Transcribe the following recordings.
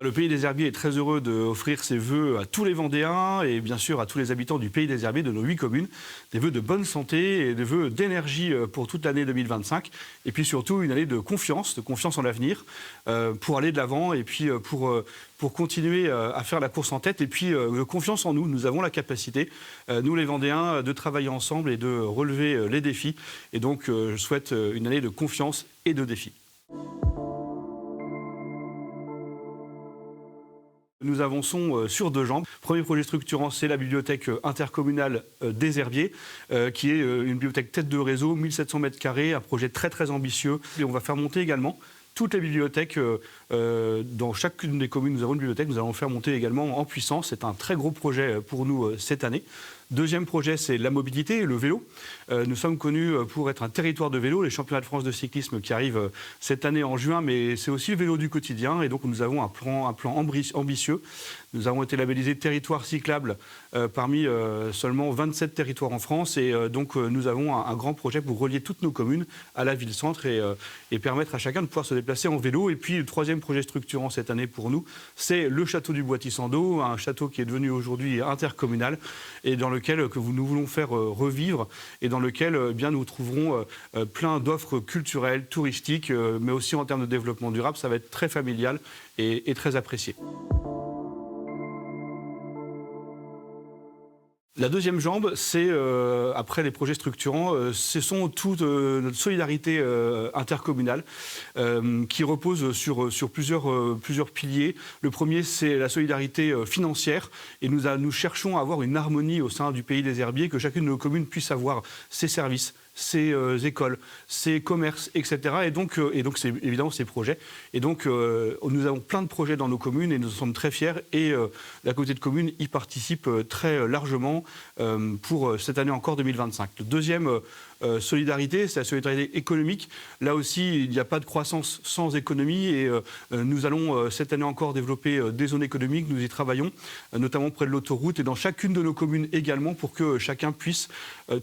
Le Pays des Herbiers est très heureux d'offrir ses vœux à tous les Vendéens et bien sûr à tous les habitants du Pays des Herbiers, de nos 8 communes. Des vœux de bonne santé et des vœux d'énergie pour toute l'année 2025. Et puis surtout une année de confiance en l'avenir pour aller de l'avant et puis pour continuer à faire la course en tête. Et puis de confiance en nous. Nous avons la capacité, nous les Vendéens, de travailler ensemble et de relever les défis. Et donc je souhaite une année de confiance et de défis. Nous avançons sur 2 jambes. Premier projet structurant, c'est la bibliothèque intercommunale des Herbiers, qui est une bibliothèque tête de réseau, 1700 m², un projet très très ambitieux. Et on va faire monter également toutes les bibliothèques. Dans chacune des communes, nous avons une bibliothèque, nous allons faire monter également en puissance. C'est un très gros projet pour nous cette année. Deuxième projet, c'est la mobilité et le vélo. Nous sommes connus pour être un territoire de vélo, les championnats de France de cyclisme qui arrivent cette année en juin, mais c'est aussi le vélo du quotidien. Et donc nous avons un plan ambitieux. Nous avons été labellisés territoire cyclable parmi seulement 27 territoires en France. Et donc nous avons un grand projet pour relier toutes nos communes à la ville-centre et permettre à chacun de pouvoir se déplacer en vélo. Et puis le troisième projet structurant cette année pour nous, c'est le château du Bois-Tissando, un château qui est devenu aujourd'hui intercommunal et dans lequel nous voulons faire revivre et dans lequel bien, nous trouverons plein d'offres culturelles, touristiques, mais aussi en termes de développement durable. Ça va être très familial et très apprécié. La deuxième jambe, c'est, après les projets structurants, ce sont toute notre solidarité intercommunale qui repose sur plusieurs piliers. Le premier, c'est la solidarité financière. Et nous cherchons à avoir une harmonie au sein du Pays des Herbiers, que chacune de nos communes puisse avoir ses services, ses écoles, ses commerces, etc. Et donc c'est évidemment ces projets. Et donc, nous avons plein de projets dans nos communes et nous en sommes très fiers. Et la communauté de communes y participe très largement pour cette année encore 2025. Le deuxième solidarité, c'est la solidarité économique. Là aussi, il n'y a pas de croissance sans économie et nous allons cette année encore développer des zones économiques. Nous y travaillons, notamment près de l'autoroute et dans chacune de nos communes également pour que chacun puisse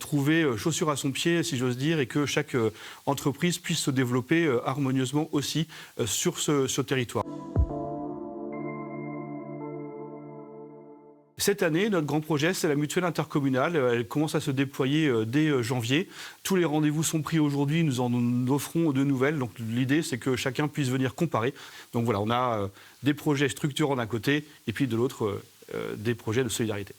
trouver chaussure à son pied, si j'ose dire, et que chaque entreprise puisse se développer harmonieusement aussi sur ce territoire. Cette année, notre grand projet, c'est la mutuelle intercommunale. Elle commence à se déployer dès janvier. Tous les rendez-vous sont pris aujourd'hui, nous en offrons de nouvelles. Donc l'idée, c'est que chacun puisse venir comparer. Donc voilà, on a des projets structurants d'un côté et puis de l'autre, des projets de solidarité.